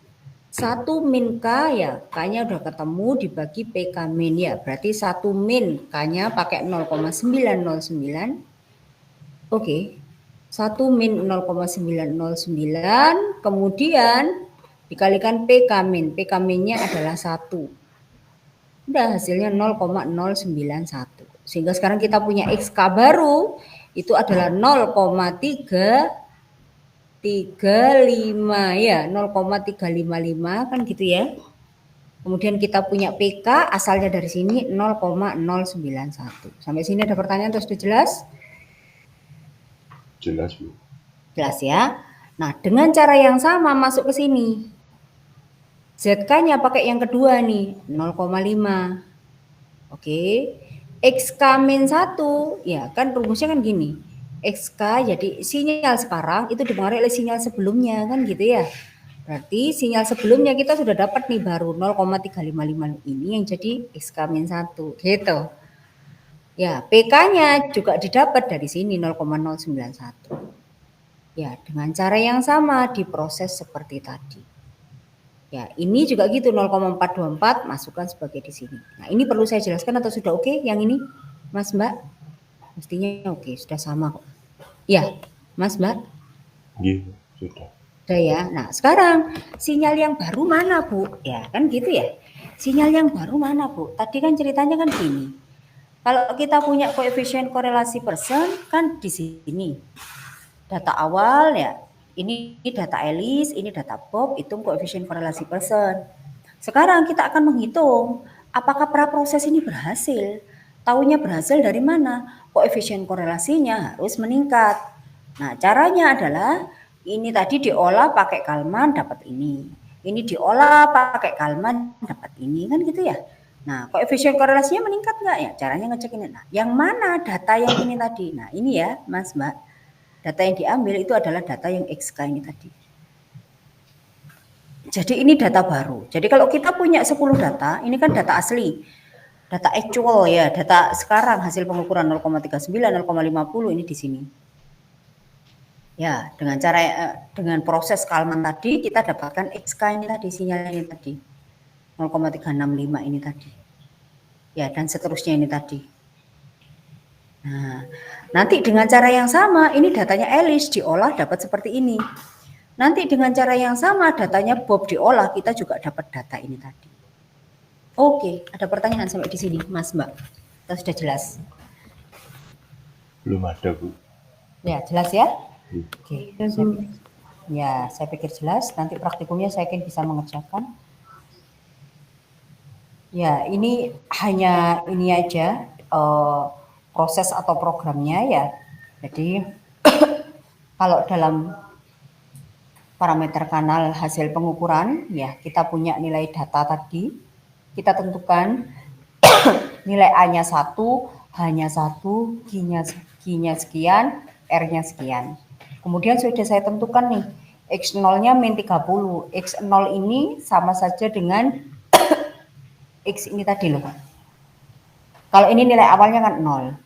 1 min K ya, K-nya udah ketemu dibagi PK min ya. Berarti 1 min K-nya pakai 0,909. Oke. 1 min 0,909 kemudian dikalikan PK min. PK min-nya adalah 1. Udah hasilnya 0,091. Sehingga sekarang kita punya XK baru itu adalah 0,355 ya, 0,355 kan gitu ya. Kemudian kita punya PK asalnya dari sini 0,091. Sampai sini ada pertanyaan terus sudah jelas? Jelas, Bu. Jelas ya. Nah, dengan cara yang sama masuk ke sini. ZK-nya pakai yang kedua nih, 0,5. Oke. XK min 1, ya kan rumusnya kan gini. XK jadi sinyal sekarang itu dipengaruhi oleh sinyal sebelumnya kan gitu ya. Berarti sinyal sebelumnya kita sudah dapat nih baru 0,355 ini yang jadi XK min 1 gitu. Ya, PK-nya juga didapat dari sini 0,091. Ya, dengan cara yang sama diproses seperti tadi. Ya, ini juga gitu 0,424 masukkan sebagai di sini. Nah, ini perlu saya jelaskan atau sudah oke yang ini, Mas Mbak? Mestinya oke, sudah sama kok. Ya, Mas Mbak? Gitu, sudah. Udah ya. Nah, sekarang sinyal yang baru mana, Bu? Ya, kan gitu ya. Sinyal yang baru mana, Bu? Tadi kan ceritanya kan gini. Kalau kita punya koefisien korelasi persen kan di sini. Data awal ya, ini data Alice, ini data Bob, hitung koefisien korelasi persen. Sekarang kita akan menghitung apakah praproses ini berhasil. Taunya berhasil dari mana? Koefisien korelasinya harus meningkat. Nah, caranya adalah ini tadi diolah pakai Kalman dapat ini. Ini diolah pakai Kalman dapat ini, kan gitu ya. Nah, koefisien korelasinya meningkat nggak ya? Caranya ngecek ini. Nah, yang mana data yang ini tadi? Nah, ini ya, Mas Mbak. Data yang diambil itu adalah data yang XK ini tadi. Jadi ini data baru. Jadi kalau kita punya 10 data, ini kan data asli. Data actual ya, data sekarang hasil pengukuran 0,39, 0,50 ini di sini. Ya, dengan proses Kalman tadi kita dapatkan XK ini tadi, sinyal ini tadi. 0,365 ini tadi. Ya, dan seterusnya ini tadi. Nah, nanti dengan cara yang sama, ini datanya Alice diolah dapat seperti ini. Nanti dengan cara yang sama, datanya Bob diolah, kita juga dapat data ini tadi. Oke, ada pertanyaan sampai di sini, Mas Mbak? Atau sudah jelas? Belum ada, Bu. Ya, jelas ya? Iya. Oke, Ya, Bu. saya pikir jelas. Nanti praktikumnya saya yakin bisa mengerjakan. Ya, ini hanya ini aja proses atau programnya ya. Jadi kalau dalam parameter kanal hasil pengukuran ya kita punya nilai data tadi, kita tentukan nilai A-nya 1, H-nya 1, Q-nya sekian, R-nya sekian. Kemudian sudah saya tentukan nih, X0-nya min 30. X0 ini sama saja dengan X ini tadi loh. Kalau ini nilai awalnya kan 0.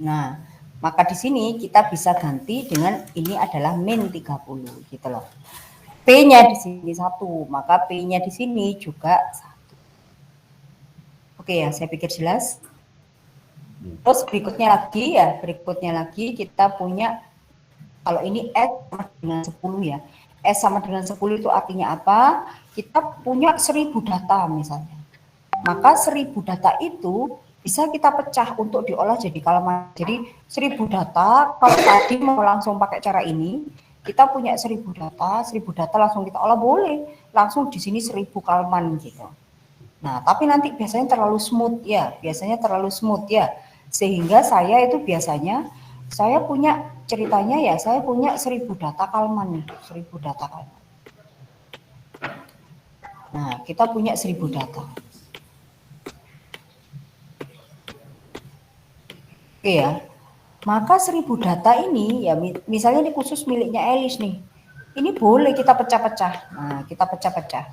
Nah, maka di sini kita bisa ganti dengan ini adalah min 30 gitu loh. P-nya di sini 1, maka P-nya di sini juga 1. Oke ya, saya pikir jelas. Terus berikutnya lagi kita punya kalau ini S sama dengan 10 ya. S sama dengan 10 itu artinya apa? Kita punya 1000 data misalnya. Maka 1000 data itu bisa kita pecah untuk diolah jadi Kalman. Jadi 1000 data, kalau tadi mau langsung pakai cara ini, kita punya 1000 data langsung kita olah boleh. Langsung di sini 1000 Kalman gitu. Nah, tapi nanti biasanya terlalu smooth ya, Sehingga saya itu biasanya saya punya ceritanya ya, saya punya 1000 data Kalman nih, 1000 data Kalman. Nah, kita punya 1000 data. Oke ya. Maka 1000 data ini ya misalnya ini khusus miliknya Alice nih. Ini boleh kita pecah-pecah. Nah, kita pecah-pecah.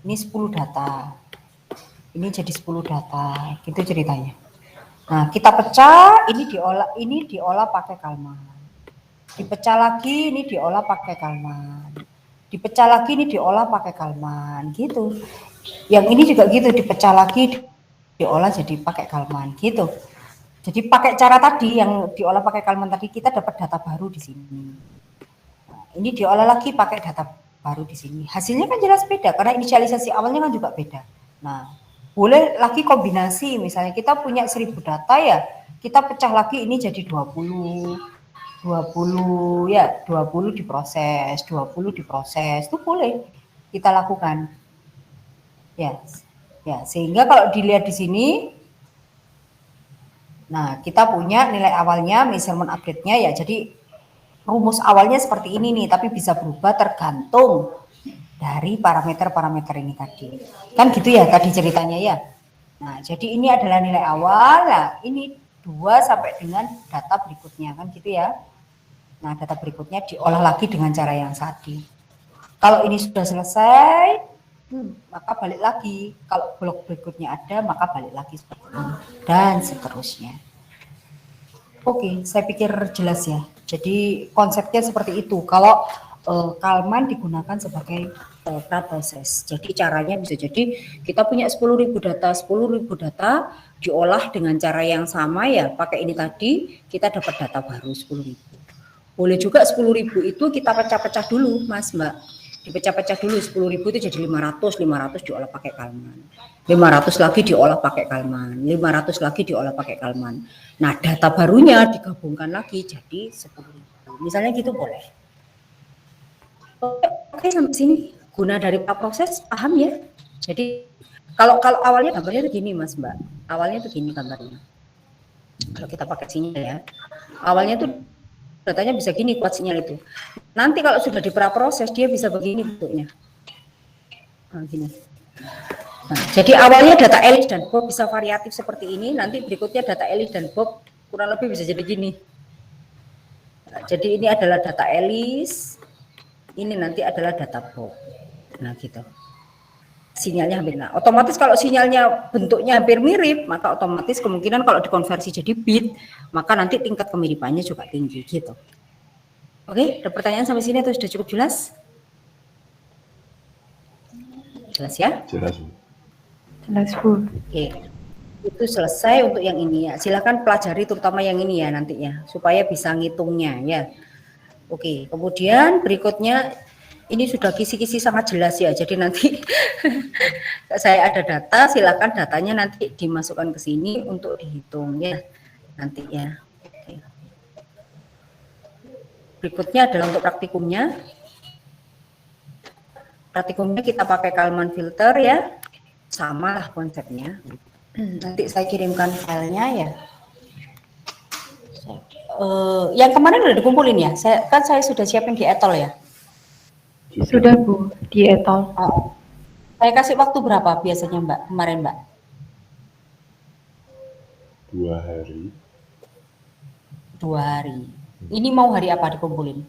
Ini 10 data. Ini jadi 10 data, gitu ceritanya. Nah, kita pecah, ini diolah pakai Kalman. Dipecah lagi, ini diolah pakai Kalman. Dipecah lagi, ini diolah pakai Kalman, gitu. Yang ini juga gitu, dipecah lagi, diolah jadi pakai Kalman, gitu. Jadi pakai cara tadi yang diolah pakai Kalman tadi, kita dapat data baru di sini. Nah, ini diolah lagi pakai data baru di sini. Hasilnya kan jelas beda, karena inisialisasi awalnya kan juga beda. Nah, boleh lagi kombinasi, misalnya kita punya 1000 data ya, kita pecah lagi ini jadi 20 ya, 20 diproses, itu boleh kita lakukan. Ya, sehingga kalau dilihat di sini, nah kita punya nilai awalnya, measurement update-nya ya, jadi rumus awalnya seperti ini nih, tapi bisa berubah tergantung dari parameter-parameter ini tadi. Kan gitu ya tadi ceritanya ya. Nah, jadi ini adalah nilai awal. Nah, ini 2 sampai dengan data berikutnya kan gitu ya. Nah, data berikutnya diolah lagi dengan cara yang tadi. Kalau ini sudah selesai, maka balik lagi. Kalau blok berikutnya ada, maka balik lagi seperti ini dan seterusnya. Oke, saya pikir jelas ya. Jadi konsepnya seperti itu. Kalau Kalman digunakan sebagai praproses. Jadi caranya bisa jadi kita punya 10.000 data diolah dengan cara yang sama ya, pakai ini tadi kita dapat data baru 10.000. Boleh juga 10.000 itu kita pecah-pecah dulu Mas Mbak. Dipecah-pecah dulu 10.000 itu jadi 500 diolah pakai Kalman. 500 lagi diolah pakai Kalman, 500 lagi diolah pakai Kalman. Nah, data barunya digabungkan lagi jadi 10.000. Misalnya gitu boleh. Oke, sampai sini guna dari proses paham ya. Jadi kalau awalnya gambarnya tuh gini Mas Mbak. Awalnya tuh gini gambarnya. Kalau kita pakai sinyal ya. Awalnya tuh datanya bisa gini kuat sinyal itu. Nanti kalau sudah di praproses dia bisa begini bentuknya. Nah, gini. Nah, jadi awalnya data Elis dan Bob bisa variatif seperti ini, nanti berikutnya data Elis dan Bob kurang lebih bisa jadi gini. Nah, jadi ini adalah data Elis, ini nanti adalah data Bob. Nah, gitu. Sinyalnya hampir. Nah, otomatis kalau sinyalnya bentuknya hampir mirip, maka otomatis kemungkinan kalau dikonversi jadi bit, maka nanti tingkat kemiripannya juga tinggi gitu. Oke, ada pertanyaan sampai sini atau sudah cukup jelas? Jelas ya? Jelas, Bu. Jelas, Bu. Oke. Itu selesai untuk yang ini ya. Silakan pelajari terutama yang ini ya nantinya supaya bisa ngitungnya ya. Oke, kemudian berikutnya ini sudah kisi-kisi sangat jelas ya. Jadi nanti saya ada data, silakan datanya nanti dimasukkan ke sini untuk dihitung ya nanti ya. Oke. Berikutnya adalah untuk praktikumnya. Praktikumnya kita pakai Kalman filter ya. Sama lah konsepnya. Nanti saya kirimkan filenya ya. Yang kemarin udah dikumpulin ya. Saya sudah siapin di etol ya. Sudah, Bu, di etol. Oh. Saya kasih waktu berapa biasanya Mbak kemarin Mbak? 2 hari. 2 hari. Ini mau hari apa dikumpulin?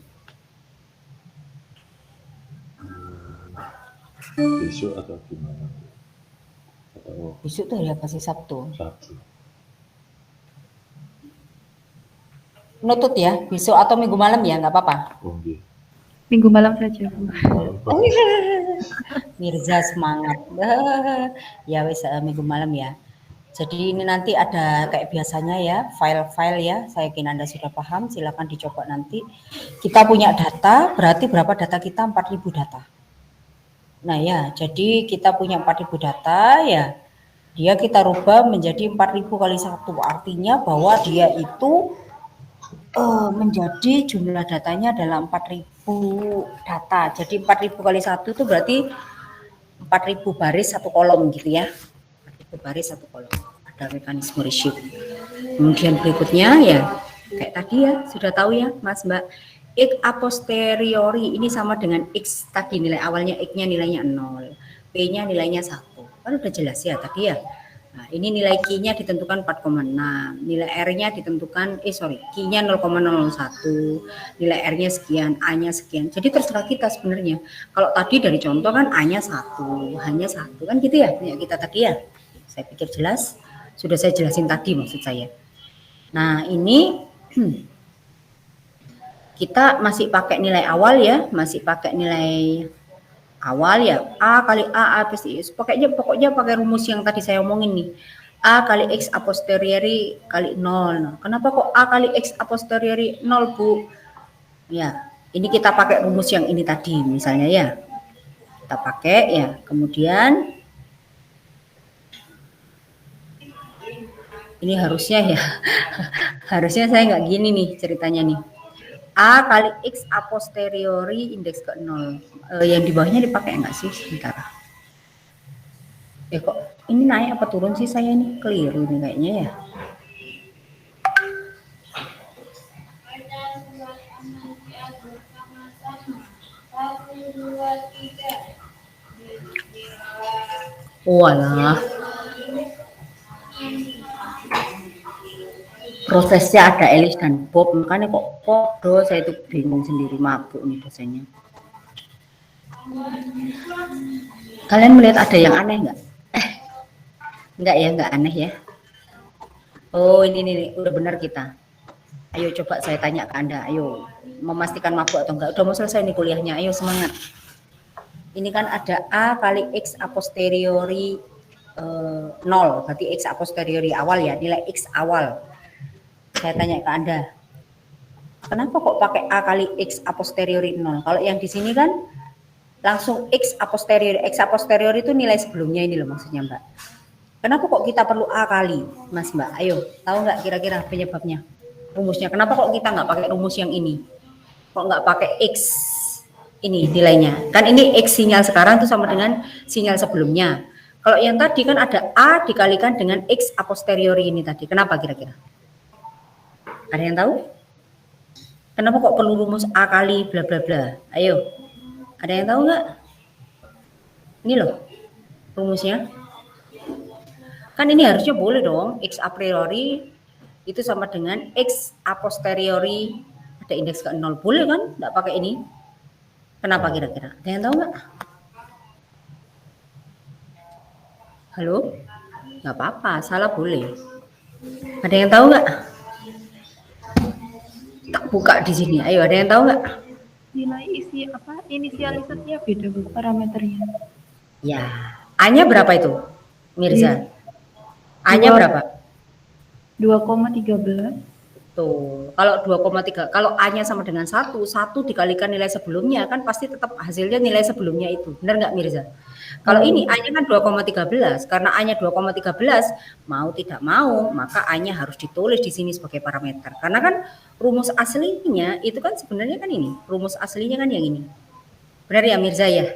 Besok atau gimana? Atau Besok tuh hari apa sih? Sabtu. Sabtu? Nutut ya, besok atau minggu malam ya, nggak apa-apa. Oke. Minggu malam saja, Bu. Mirza semangat. Ya wes minggu malam ya. Jadi ini nanti ada kayak biasanya ya, file-file ya. Saya yakin Anda sudah paham, silakan dicoba nanti. Kita punya data, berarti berapa data kita? 4.000 data. Nah ya, jadi kita punya 4.000 data ya. Dia kita rubah menjadi 4.000 kali 1. Artinya bahwa dia itu menjadi jumlah datanya adalah 4.000 data. Jadi 4.000 kali 1 itu berarti 4.000 baris 1 kolom gitu ya. 4.000 baris 1 kolom. Ada mekanisme reshape. Kemudian berikutnya ya kayak tadi ya, sudah tahu ya Mas Mbak. X a posteriori ini sama dengan X tadi, nilai awalnya X-nya nilainya 0, P-nya nilainya 1. Kan udah jelas ya tadi ya. Nah, ini nilai Q-nya ditentukan 4,6, nilai R-nya ditentukan, Q-nya 0,01, nilai R-nya sekian, A-nya sekian. Jadi terserah kita sebenarnya. Kalau tadi dari contoh kan A-nya 1, hanya 1 kan gitu ya, punya kita tadi ya. Saya pikir jelas, sudah saya jelasin tadi maksud saya. Nah, ini kita masih pakai nilai awal ya, masih pakai nilai awal ya, A kali A pasti pokoknya pakai rumus yang tadi saya omongin nih. A kali X a posteriori kali 0. Nah, kenapa kok A kali X a posteriori 0, Bu? Ya, ini kita pakai rumus yang ini tadi misalnya ya. Kita pakai ya, kemudian ini harusnya ya, harusnya saya nggak gini nih ceritanya nih. A kali X a posteriori indeks ke 0. Yang di bawahnya dipakai enggak sih? Sebentar. Kok ini naik apa turun sih saya ini? Keliru nih kayaknya ya. Walah. Prosesnya ada Elis dan Bob, makanya kok podo saya itu bingung sendiri, mabuk nih dosennya. Kalian melihat ada yang aneh nggak? Enggak ya, enggak aneh ya. Oh ini nih, udah benar kita. Ayo coba saya tanya ke Anda, ayo memastikan mabuk atau enggak. Udah mau selesai nih kuliahnya, ayo semangat. Ini kan ada A kali X a posteriori 0, berarti X a posteriori awal ya, nilai X awal. Saya tanya ke Anda, kenapa kok pakai A kali X a posteriori 0? Kalau yang di sini kan langsung X a posteriori itu nilai sebelumnya ini loh maksudnya Mbak. Kenapa kok kita perlu A kali, Mas Mbak? Ayo, tahu nggak kira-kira penyebabnya? Rumusnya, kenapa kok kita nggak pakai rumus yang ini? Kok nggak pakai X ini nilainya? Kan ini X sinyal sekarang itu sama dengan sinyal sebelumnya. Kalau yang tadi kan ada A dikalikan dengan X a posteriori ini tadi. Kenapa kira-kira? Ada yang tahu? Kenapa kok perlu rumus A kali bla bla bla? Ayo, ada yang tahu nggak? Ini loh rumusnya. Kan ini harusnya boleh dong, X a priori itu sama dengan X a posteriori ada indeks ke 0. Boleh kan? Nggak pakai ini. Kenapa kira-kira? Ada yang tahu nggak? Halo? Nggak apa-apa, salah boleh. Ada yang tahu nggak? Tak buka di sini. Ayo, ada yang tahu nggak? Nilai isi apa? Inisialisasinya beda Bu, parameternya. Ya, A-nya berapa itu, Mirza? A-nya berapa? 2,13. Tuh, kalau 2,3, kalau A-nya sama dengan 1 dikalikan nilai sebelumnya kan pasti tetap hasilnya nilai sebelumnya itu. Benar nggak Mirza? Kalau ini A-nya kan 2,13, karena A-nya 2,13, mau tidak mau maka A-nya harus ditulis di sini sebagai parameter. Karena kan rumus aslinya itu kan sebenarnya kan ini, rumus aslinya kan yang ini. Benar ya Mirza ya?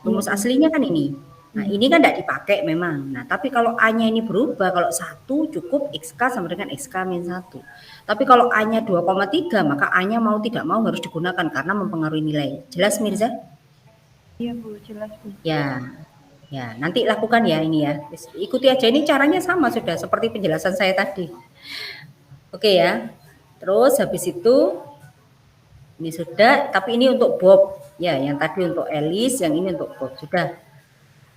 Rumus aslinya kan ini. Nah, ini kan tidak dipakai memang. Nah, tapi kalau A-nya ini berubah, kalau 1 cukup XK sama dengan XK min 1. Tapi kalau A-nya 2,3, maka A-nya mau tidak mau harus digunakan karena mempengaruhi nilai. Jelas Mirza? Iya Bu, jelas Bu. Ya. Ya, nanti lakukan ya ini ya. Ikuti aja, ini caranya sama sudah seperti penjelasan saya tadi. Oke ya. Terus habis itu ini sudah, tapi ini untuk Bob. Ya, yang tadi untuk Elis, yang ini untuk Bob. Sudah.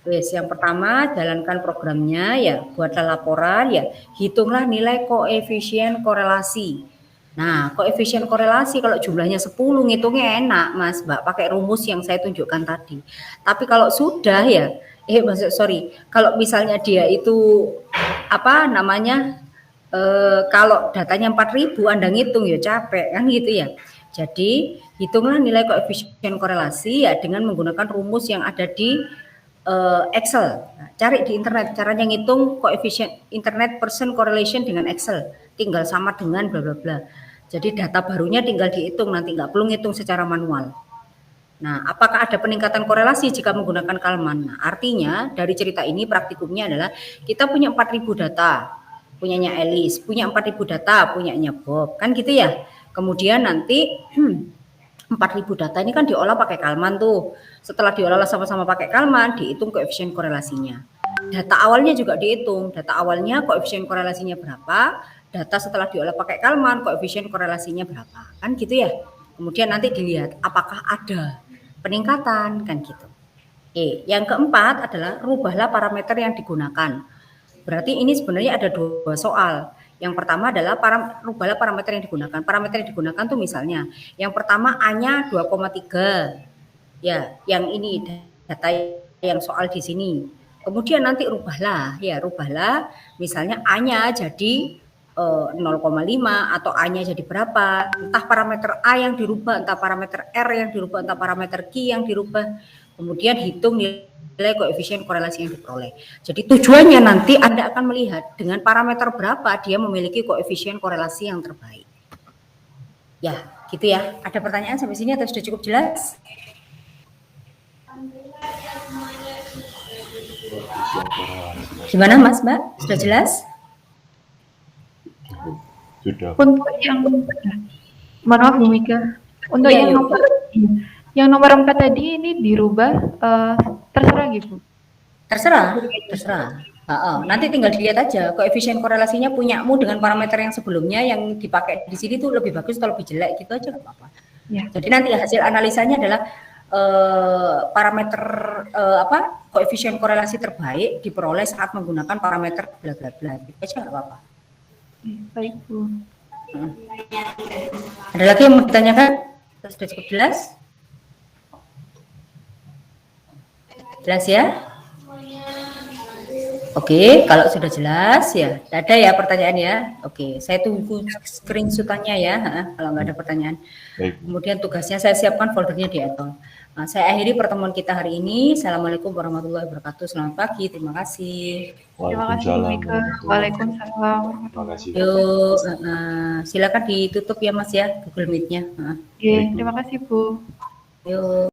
Wes, yang pertama jalankan programnya ya, buatlah laporan ya, hitunglah nilai koefisien korelasi. Nah, koefisien korelasi kalau jumlahnya 10 ngitungnya enak Mas Mbak, pakai rumus yang saya tunjukkan tadi. Tapi kalau sudah ya, kalau misalnya dia itu apa namanya, kalau datanya 4.000 Anda ngitung ya capek kan gitu ya. Jadi hitunglah nilai koefisien korelasi ya dengan menggunakan rumus yang ada di Excel. Nah, cari di internet caranya ngitung koefisien internet percent correlation dengan Excel. Tinggal sama dengan bla bla bla. Jadi data barunya tinggal dihitung, nanti nggak perlu ngitung secara manual. Nah, apakah ada peningkatan korelasi jika menggunakan Kalman? Nah, artinya dari cerita ini praktikumnya adalah kita punya 4.000 data, punyanya Elis, punya 4.000 data, punyanya Bob, kan gitu ya. Kemudian nanti 4.000 data ini kan diolah pakai Kalman tuh. Setelah diolah sama-sama pakai Kalman, dihitung koefisien korelasinya. Data awalnya juga dihitung. Data awalnya koefisien korelasinya berapa, data setelah diolah pakai Kalman, koefisien korelasinya berapa. Kan gitu ya. Kemudian nanti dilihat apakah ada peningkatan, kan gitu. Yang keempat adalah rubahlah parameter yang digunakan. Berarti ini sebenarnya ada 2 soal. Yang pertama adalah rubahlah parameter yang digunakan. Parameter yang digunakan tuh misalnya, yang pertama A-nya 2,3. Ya, yang ini data yang soal di sini. Kemudian nanti rubahlah misalnya A-nya jadi 0,5 atau A-nya jadi berapa. Entah parameter A yang dirubah, entah parameter R yang dirubah, entah parameter Q yang dirubah. Kemudian hitung nilai koefisien korelasi yang diperoleh. Jadi tujuannya nanti Anda akan melihat dengan parameter berapa dia memiliki koefisien korelasi yang terbaik. Ya, gitu ya. Ada pertanyaan sampai sini atau sudah cukup jelas? Gimana Mas Mbak? Sudah jelas? Sudah. Untuk yang maaf Bu Mika. Untuk ya, yang nomor 4 tadi ini dirubah terserah gitu. Terserah. Nanti tinggal dilihat aja koefisien korelasinya punyamu dengan parameter yang sebelumnya yang dipakai di sini tuh lebih bagus atau lebih jelek gitu aja nggak apa-apa. Ya. Jadi nanti hasil analisanya adalah parameter koefisien korelasi terbaik diperoleh saat menggunakan parameter bla bla bla gitu aja nggak apa-apa. Baik Bu. Ada lagi yang mau ditanyakan? Sudah cukup jelas? Jelas ya? Oke, kalau sudah jelas ya, tidak ada ya pertanyaan ya. Oke, saya tunggu screenshot-nya ya, kalau nggak ada pertanyaan. Baik. Kemudian tugasnya saya siapkan foldernya di Etol. Nah, saya akhiri pertemuan kita hari ini. Assalamualaikum warahmatullahi wabarakatuh. Selamat pagi, terima kasih. Terima kasih Bu Mika. Waalaikumsalam warahmatullahi wabarakatuh. Yuk, silakan ditutup ya Mas ya, Google Meet-nya. Oke, terima kasih Bu. Yuk.